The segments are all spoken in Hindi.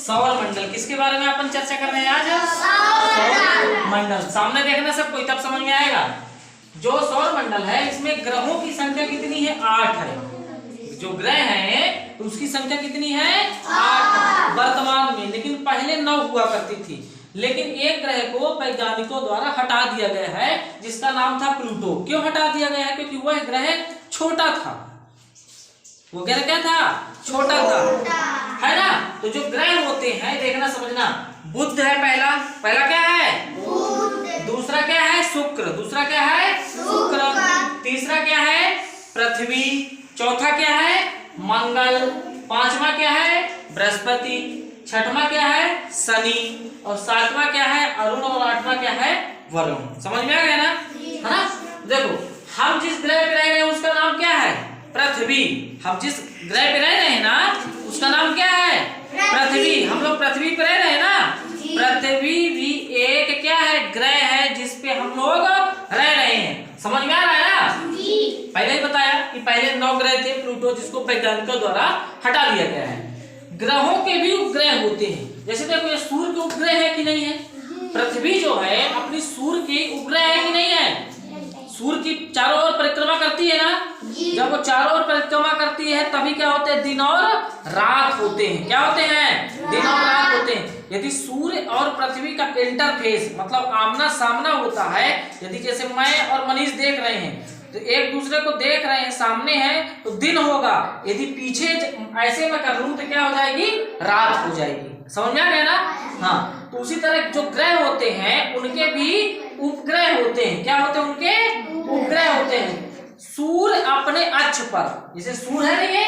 सौर मंडल। किसके बारे में अपन चर्चा कर रहे हैं आज? सौर मंडल। सामने देखना सबको, तब समझ में आएगा। जो सौर मंडल है इसमें ग्रहों की संख्या कितनी है? 8 है। जो ग्रह है तो उसकी संख्या कितनी है? 8 वर्तमान में, लेकिन पहले 9 हुआ करती थी। लेकिन एक ग्रह को वैज्ञानिकों द्वारा हटा दिया गया है जिसका नाम था प्लूटो। क्यों हटा दिया गया है? क्योंकि वह ग्रह छोटा था। वो ग्रह क्या था? छोटा था, है ना। तो जो ग्रह होते हैं देखना समझना, बुध है पहला। पहला क्या है? बुध। दूसरा क्या है? शुक्र। दूसरा क्या है? शुक्र। तीसरा क्या है? पृथ्वी। चौथा क्या है? मंगल। पांचवा क्या है? बृहस्पति। छठवां क्या है? शनि। और सातवां क्या है? अरुण। और आठवां क्या है? वरुण। समझ में आ गया ना? है ना। देखो, हम जिस ग्रह पे रह रहे हैं उसका नाम क्या है? पृथ्वी। हम जिस ग्रह पे रह रहे हैं ना उसका नाम क्या है? पृथ्वी। हम लोग पृथ्वी पे रह रहे हैं ना। पृथ्वी भी एक क्या है? ग्रह है जिसपे हम लोग रह रहे हैं। समझ में आ रहा है ना? पहले ही बताया कि पहले 9 ग्रह थे, प्लूटो जिसको वैज्ञानिकों द्वारा हटा दिया गया है। ग्रहों के भी उपग्रह होते हैं। जैसे देखो, ये सूर्य के उपग्रह है कि नहीं है? पृथ्वी जो है अपनी सूर्य के उपग्रह है कि नहीं है? सूर्य की चारों ओर परिक्रमा करती है ना। जब वो चारों ओर परिक्रमा करती है तभी क्या होते हैं? दिन और रात होते हैं। क्या होते हैं? दिन और रात होते हैं। यदि सूर्य और पृथ्वी का इंटरफेस मतलब आमना सामना होता है, यदि जैसे मैं और मनीष देख रहे हैं तो एक दूसरे को देख रहे हैं, सामने हैं तो दिन होगा। यदि पीछे ऐसे में कर लूं तो क्या हो जाएगी? रात हो जाएगी। समझ में आ गया ना? हाँ, तो उसी तरह जो ग्रह होते हैं उनके भी उपग्रह होते हैं। क्या होते हैं? उनके उपग्रह होते हैं। सूर्य अपने अक्ष पर, जैसे सूर्य है नहीं,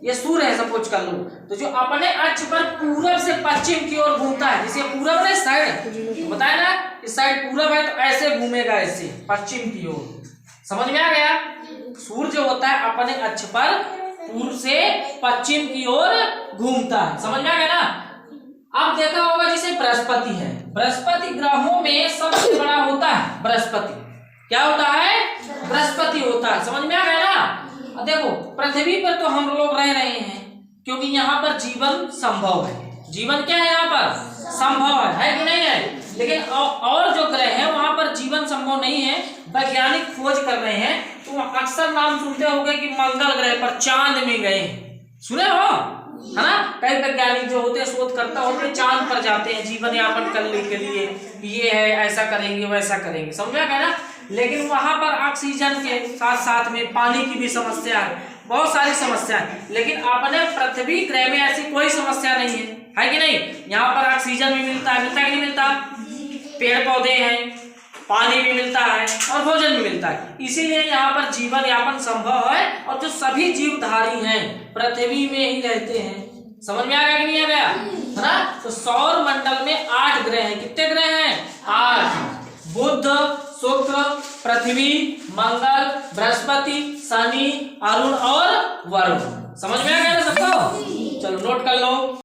ये सूर्य है सपोज कर लो, तो जो अपने अक्ष पर पूरब से पश्चिम की ओर घूमता है, जैसे पूरब है साइड, बताया ना इस साइड पूरब है तो ऐसे घूमेगा, ऐसे पश्चिम की ओर। समझ में आ गया? सूर्य जो होता है अपने अक्ष पर पूर्व से पश्चिम की ओर घूमता है। समझ में आ गया ना? अब देखा होगा जैसे बृहस्पति है, बृहस्पति ग्रहों में सबसे बड़ा होता है। बृहस्पति क्या होता है? बृहस्पति होता है। समझ में आ गया ना? देखो, पृथ्वी पर तो हम लोग रह रहे हैं क्योंकि यहाँ पर जीवन संभव है। जीवन क्या है? यहाँ पर संभव है कि नहीं है? लेकिन और जो ग्रह है वहां पर जीवन संभव नहीं है। वैज्ञानिक खोज कर रहे हैं, तो अक्सर नाम सुनते होंगे कि मंगल ग्रह पर, चांद में गए। सुने हो, है ना? कई वैज्ञानिक जो होते हैं, शोधकर्ता होते हैं, चांद पर जाते हैं जीवन यापन करने के लिए। ये है, ऐसा करेंगे, वैसा करेंगे। समझ में आ गया ना? लेकिन वहां पर ऑक्सीजन के साथ साथ में पानी की भी समस्या है, बहुत सारी समस्या है। लेकिन अपने पृथ्वी ग्रह में ऐसी कोई समस्या नहीं है कि नहीं? यहाँ पर ऑक्सीजन भी मिलता है, मिलता है कि नहीं मिलता? पेड़ पौधे हैं, पानी भी मिलता है और भोजन भी मिलता है। इसीलिए यहाँ पर जीवन यापन संभव है। और जो सभी जीवधारी हैं पृथ्वी में ही रहते हैं। समझ में आ गया कि नहीं आ गया? है ना? तो सौर मंडल में 8 ग्रह हैं। कितने ग्रह हैं? 8। बुध, शुक्र, पृथ्वी, मंगल, बृहस्पति, शनि, अरुण और वरुण। समझ में आ गया ना सबको? चलो नोट कर लो।